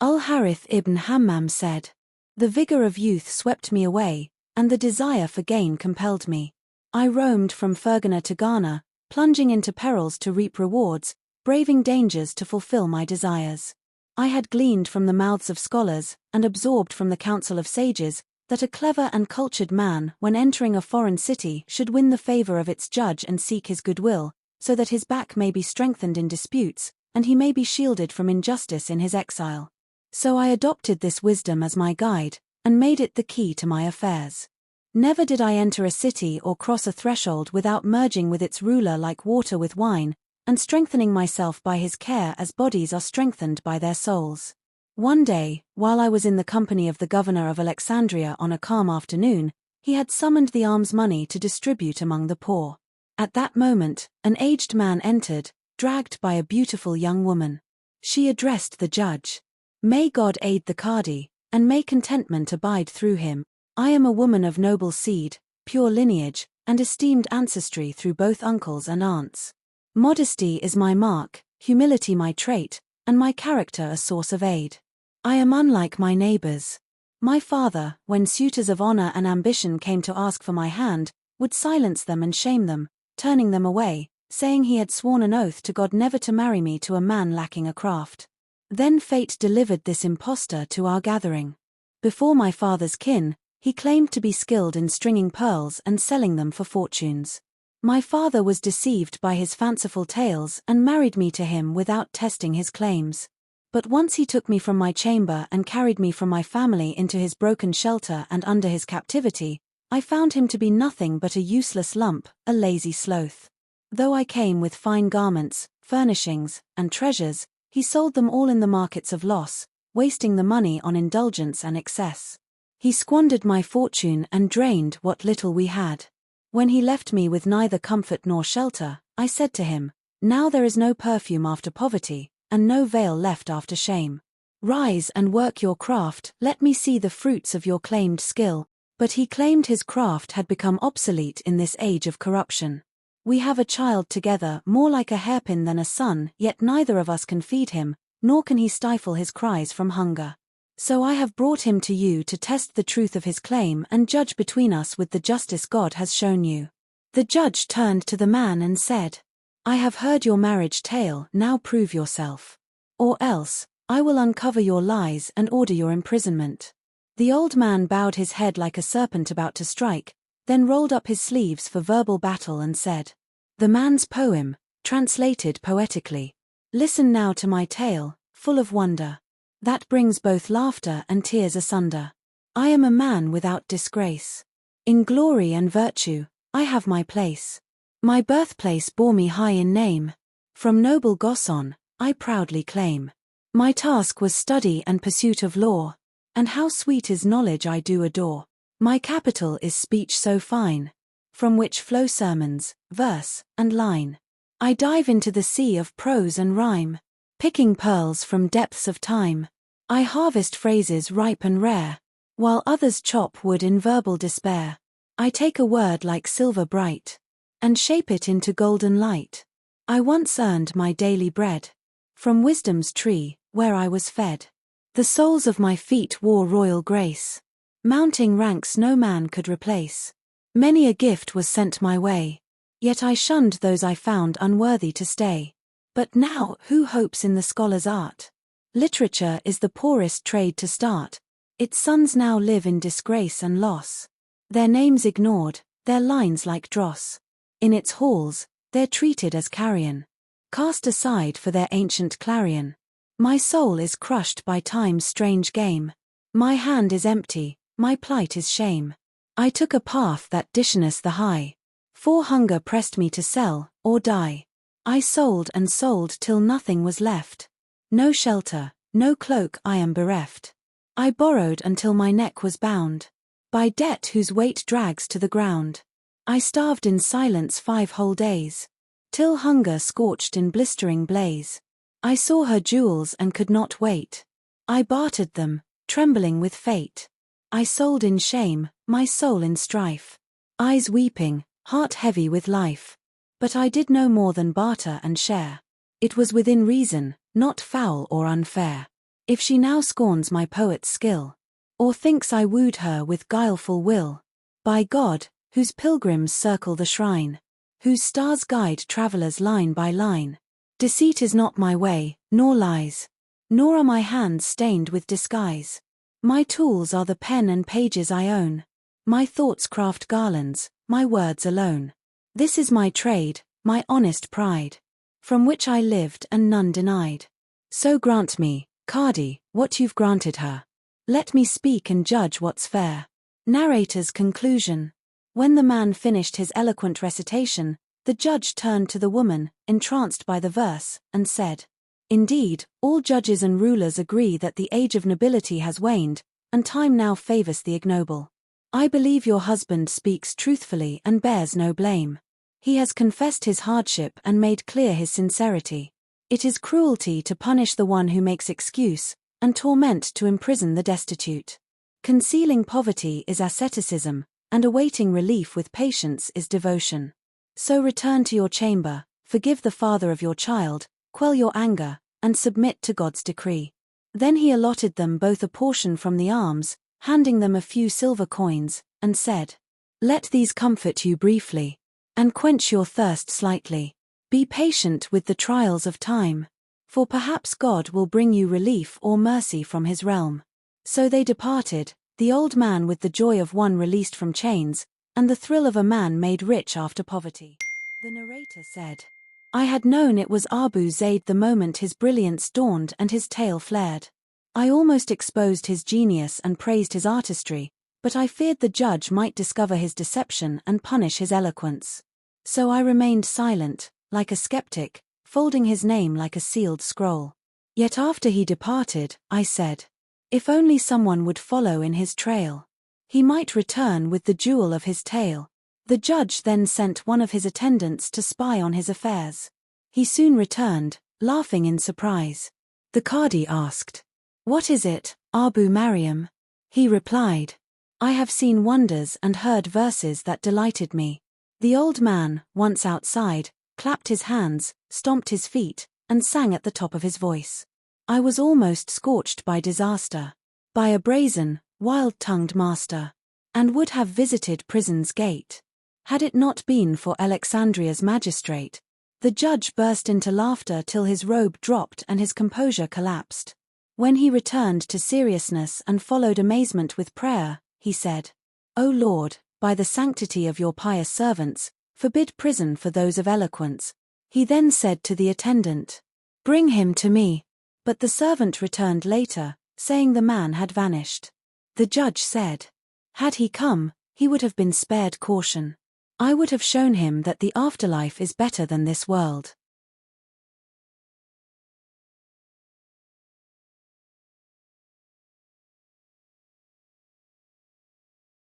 Al-Harith ibn Hammam said, "The vigor of youth swept me away, and the desire for gain compelled me. I roamed from Fergana to Ghana, plunging into perils to reap rewards, braving dangers to fulfill my desires. I had gleaned from the mouths of scholars, and absorbed from the counsel of sages, that a clever and cultured man, when entering a foreign city, should win the favor of its judge and seek his goodwill, so that his back may be strengthened in disputes, and he may be shielded from injustice in his exile. So I adopted this wisdom as my guide, and made it the key to my affairs. Never did I enter a city or cross a threshold without merging with its ruler like water with wine, and strengthening myself by his care as bodies are strengthened by their souls. One day, while I was in the company of the governor of Alexandria on a calm afternoon, he had summoned the alms money to distribute among the poor. At that moment, an aged man entered, dragged by a beautiful young woman. She addressed the judge. "May God aid the Qadi, and may contentment abide through him. I am a woman of noble seed, pure lineage, and esteemed ancestry through both uncles and aunts. Modesty is my mark, humility my trait, and my character a source of aid. I am unlike my neighbors. My father, when suitors of honor and ambition came to ask for my hand, would silence them and shame them, turning them away, saying he had sworn an oath to God never to marry me to a man lacking a craft. Then fate delivered this impostor to our gathering. Before my father's kin, he claimed to be skilled in stringing pearls and selling them for fortunes. My father was deceived by his fanciful tales and married me to him without testing his claims. But once he took me from my chamber and carried me from my family into his broken shelter and under his captivity, I found him to be nothing but a useless lump, a lazy sloth. Though I came with fine garments, furnishings, and treasures, he sold them all in the markets of loss, wasting the money on indulgence and excess. He squandered my fortune and drained what little we had. When he left me with neither comfort nor shelter, I said to him, 'Now there is no perfume after poverty, and no veil left after shame. Rise and work your craft, let me see the fruits of your claimed skill.' But he claimed his craft had become obsolete in this age of corruption. We have a child together, more like a hairpin than a son, yet neither of us can feed him, nor can he stifle his cries from hunger. So I have brought him to you to test the truth of his claim and judge between us with the justice God has shown you." The judge turned to the man and said, "I have heard your marriage tale, now prove yourself. Or else, I will uncover your lies and order your imprisonment." The old man bowed his head like a serpent about to strike, then rolled up his sleeves for verbal battle and said, "The man's poem, translated poetically. Listen now to my tale, full of wonder, that brings both laughter and tears asunder. I am a man without disgrace. In glory and virtue, I have my place. My birthplace bore me high in name. From noble Gosson, I proudly claim. My task was study and pursuit of law, and how sweet is knowledge I do adore. My capital is speech so fine, from which flow sermons, verse, and line. I dive into the sea of prose and rhyme, picking pearls from depths of time. I harvest phrases ripe and rare, while others chop wood in verbal despair. I take a word like silver bright, and shape it into golden light. I once earned my daily bread from wisdom's tree, where I was fed. The soles of my feet wore royal grace, mounting ranks no man could replace. Many a gift was sent my way, yet I shunned those I found unworthy to stay. But now, who hopes in the scholar's art? Literature is the poorest trade to start. Its sons now live in disgrace and loss. Their names ignored, their lines like dross. In its halls, they're treated as carrion, cast aside for their ancient clarion. My soul is crushed by time's strange game. My hand is empty, my plight is shame. I took a path that dishonours the high, for hunger pressed me to sell, or die. I sold and sold till nothing was left. No shelter, no cloak, I am bereft. I borrowed until my neck was bound by debt whose weight drags to the ground. I starved in silence 5 whole days, till hunger scorched in blistering blaze. I saw her jewels and could not wait. I bartered them, trembling with fate. I sold in shame, my soul in strife. Eyes weeping, heart heavy with life. But I did no more than barter and share. It was within reason, not foul or unfair. If she now scorns my poet's skill, or thinks I wooed her with guileful will, by God, whose pilgrims circle the shrine, whose stars guide travelers line by line, deceit is not my way, nor lies, nor are my hands stained with disguise. My tools are the pen and pages I own. My thoughts craft garlands, my words alone. This is my trade, my honest pride, from which I lived and none denied. So grant me, Qadi, what you've granted her. Let me speak and judge what's fair. Narrator's conclusion. When the man finished his eloquent recitation, the judge turned to the woman, entranced by the verse, and said, "Indeed, all judges and rulers agree that the age of nobility has waned, and time now favors the ignoble. I believe your husband speaks truthfully and bears no blame. He has confessed his hardship and made clear his sincerity. It is cruelty to punish the one who makes excuse, and torment to imprison the destitute. Concealing poverty is asceticism, and awaiting relief with patience is devotion. So return to your chamber, forgive the father of your child, quell your anger, and submit to God's decree." Then he allotted them both a portion from the alms, handing them a few silver coins, and said, "Let these comfort you briefly, and quench your thirst slightly. Be patient with the trials of time, for perhaps God will bring you relief or mercy from his realm." So they departed, the old man with the joy of one released from chains, and the thrill of a man made rich after poverty. The narrator said, "I had known it was Abu Zayd the moment his brilliance dawned and his tale flared. I almost exposed his genius and praised his artistry, but I feared the judge might discover his deception and punish his eloquence. So I remained silent, like a skeptic, folding his name like a sealed scroll. Yet after he departed, I said, if only someone would follow in his trail, he might return with the jewel of his tale." The judge then sent one of his attendants to spy on his affairs. He soon returned, laughing in surprise. The Qadi asked, "What is it, Abu Maryam?" He replied, "I have seen wonders and heard verses that delighted me." The old man, once outside, clapped his hands, stomped his feet, and sang at the top of his voice. "I was almost scorched by disaster, by a brazen, wild-tongued master, and would have visited prison's gate, had it not been for Alexandria's magistrate." The judge burst into laughter till his robe dropped and his composure collapsed. When he returned to seriousness and followed amazement with prayer, he said, "O Lord, by the sanctity of your pious servants, forbid prison for those of eloquence." He then said to the attendant, "Bring him to me." But the servant returned later, saying the man had vanished. The judge said, "Had he come, he would have been spared caution. I would have shown him that the afterlife is better than this world."